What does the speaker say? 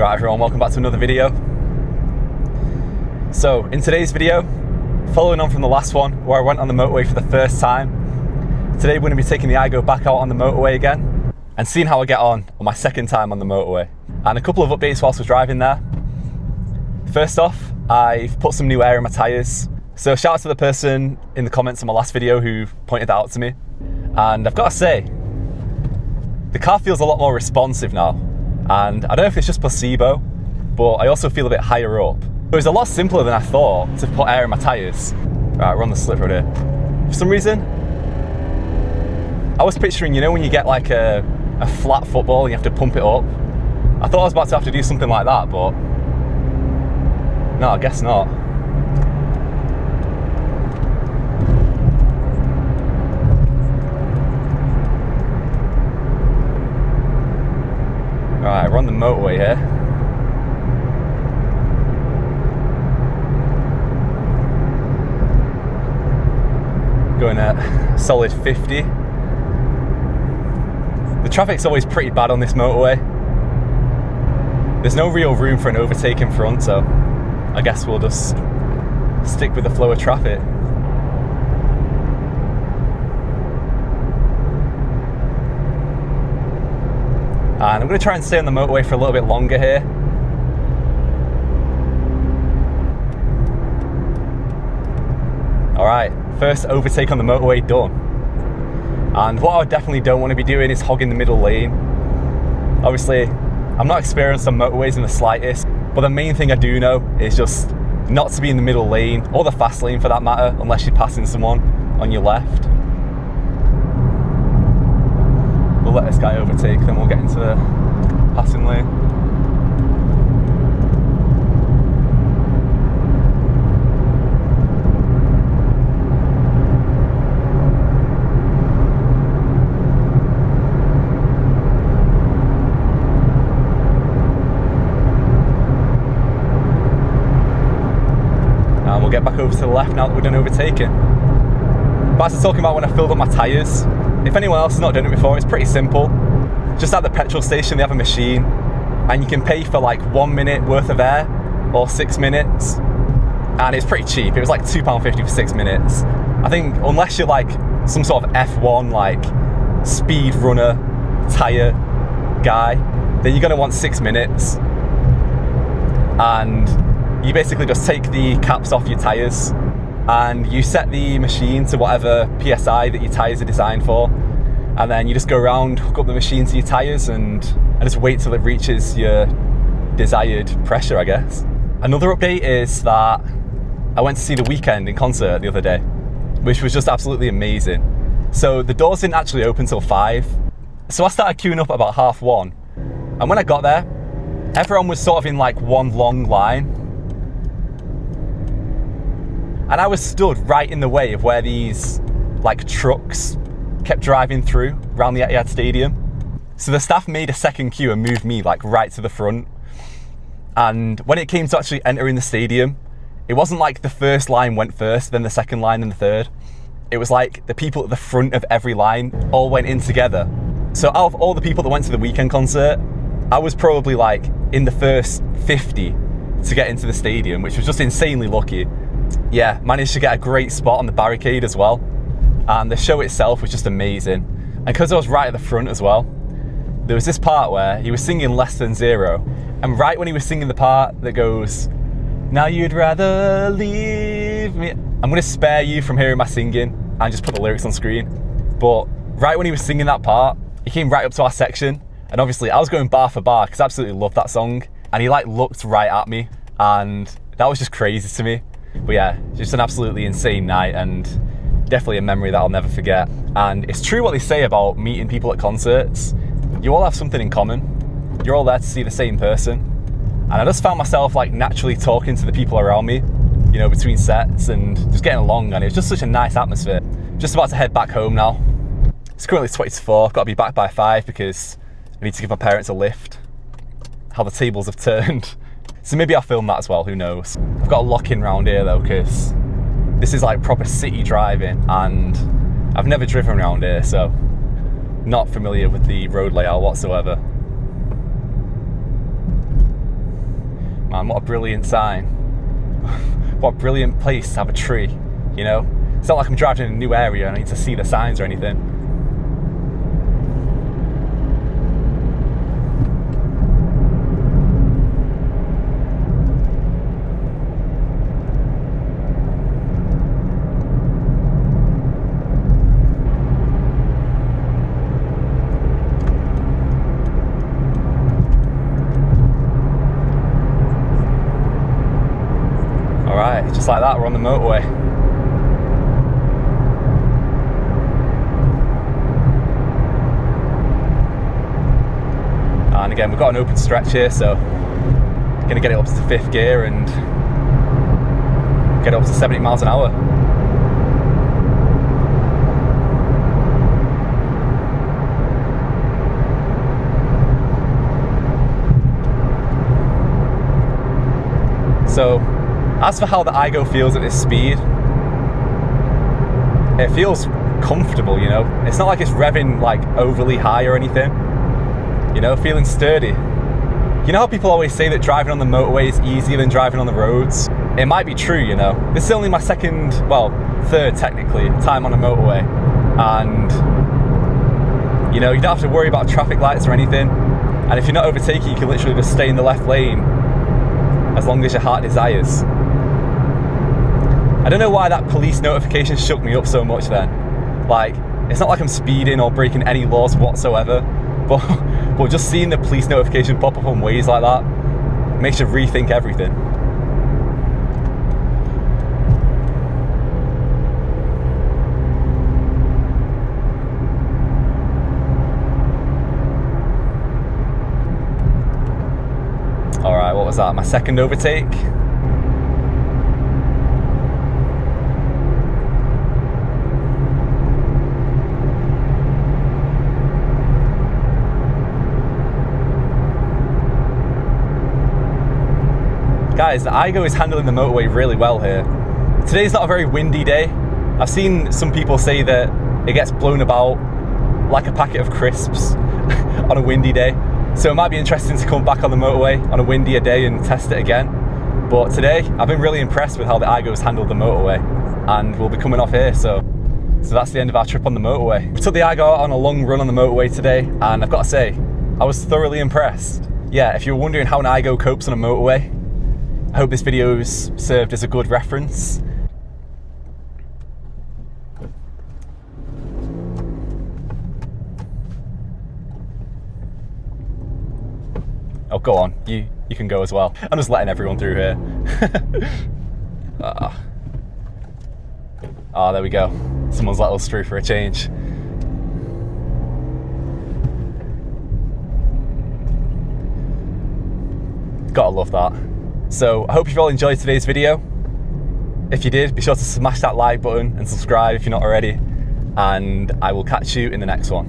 You're right everyone, welcome back to another video. So in today's video, following on from the last one where I went on the motorway for the first time, today we're going to be taking the Aygo back out on the motorway again and seeing how I get on my second time on the motorway. And a couple of updates whilst we're driving there. First off, I've put some new air in my tyres. So shout out to the person in the comments on my last video who pointed that out to me. And I've got to say, the car feels a lot more responsive now. And I don't know if it's just placebo, but I also feel a bit higher up. It was a lot simpler than I thought to put air in my tyres. Right, we're on the slip road here. For some reason, I was picturing, you know, when you get like a flat football and you have to pump it up. I thought I was about to have to do something like that, but no, I guess not. Right, we're on the motorway here. Going at a solid 50. The traffic's always pretty bad on this motorway. There's no real room for an overtake in front, so I guess we'll just stick with the flow of traffic. And I'm going to try and stay on the motorway for a little bit longer here. Alright, first overtake on the motorway done. And what I definitely don't want to be doing is hogging the middle lane. Obviously, I'm not experienced on motorways in the slightest, but the main thing I do know is just not to be in the middle lane, or the fast lane for that matter, unless you're passing someone on your left. We'll let this guy overtake, then we'll get into the passing lane. And we'll get back over to the left now that we're done overtaking. Back to talking about when I filled up my tyres. If anyone else has not done it before, it's pretty simple. Just at the petrol station, they have a machine and you can pay for like 1 minute worth of air or 6 minutes. And it's pretty cheap. It was like £2.50 for 6 minutes. I think unless you're like some sort of F1, like speed runner, tyre guy, then you're gonna want 6 minutes. And you basically just take the caps off your tyres and you set the machine to whatever PSI that your tyres are designed for, and then you just go around, hook up the machine to your tyres and just wait till it reaches your desired pressure, I guess. Another update is that I went to see The Weeknd in concert the other day, which was just absolutely amazing. So the doors didn't actually open till 5, so I started queuing up at about 1:30, and when I got there, everyone was sort of in like one long line. And I was stood right in the way of where these like trucks kept driving through around the Etihad Stadium. So the staff made a second queue and moved me like right to the front. And when it came to actually entering the stadium, it wasn't like the first line went first, then the second line and the third. It was like the people at the front of every line all went in together. So out of all the people that went to the Weeknd concert, I was probably like in the first 50 to get into the stadium, which was just insanely lucky. Yeah, managed to get a great spot on the barricade as well. And the show itself was just amazing. And because I was right at the front as well, there was this part where he was singing Less Than Zero. And right when he was singing the part that goes, "Now you'd rather leave me," I'm going to spare you from hearing my singing and just put the lyrics on screen. But right when he was singing that part, he came right up to our section. And obviously I was going bar for bar because I absolutely loved that song. And he like looked right at me. And that was just crazy to me. But yeah, just an absolutely insane night and definitely a memory that I'll never forget. And it's true what they say about meeting people at concerts. You all have something in common. You're all there to see the same person. And I just found myself like naturally talking to the people around me, you know, between sets and just getting along. And it was just such a nice atmosphere. Just about to head back home now. It's currently 20 to 4. I've got to be back by 5 because I need to give my parents a lift. How the tables have turned. So maybe I'll film that as well, who knows. I've got a lock-in round here though, because this is like proper city driving and I've never driven around here, so not familiar with the road layout whatsoever. Man, what a brilliant sign. What a brilliant place to have a tree, you know? It's not like I'm driving in a new area and I need to see the signs or anything. Alright, just like that, we're on the motorway. And again, we've got an open stretch here, so I'm gonna get it up to 5th gear and get it up to 70 miles an hour. So, as for how the Aygo feels at this speed, it feels comfortable, you know? It's not like it's revving like overly high or anything, you know, feeling sturdy. You know how people always say that driving on the motorway is easier than driving on the roads? It might be true, you know. This is only my third technically, time on a motorway. And, you know, you don't have to worry about traffic lights or anything. And if you're not overtaking, you can literally just stay in the left lane as long as your heart desires. I don't know why that police notification shook me up so much then. Like, it's not like I'm speeding or breaking any laws whatsoever, but just seeing the police notification pop up on Waze like that makes you rethink everything. Alright, what was that? My second overtake? Guys, the Aygo is handling the motorway really well here. Today's not a very windy day. I've seen some people say that it gets blown about like a packet of crisps on a windy day. So it might be interesting to come back on the motorway on a windier day and test it again. But today, I've been really impressed with how the Aygo's handled the motorway, and we'll be coming off here, so that's the end of our trip on the motorway. We took the Aygo out on a long run on the motorway today, and I've got to say, I was thoroughly impressed. Yeah, if you're wondering how an Aygo copes on a motorway, I hope this video's served as a good reference. Oh, go on, you can go as well. I'm just letting everyone through here. There we go. Someone's let us through for a change. Gotta love that. So I hope you've all enjoyed today's video. If you did, be sure to smash that like button and subscribe if you're not already. And I will catch you in the next one.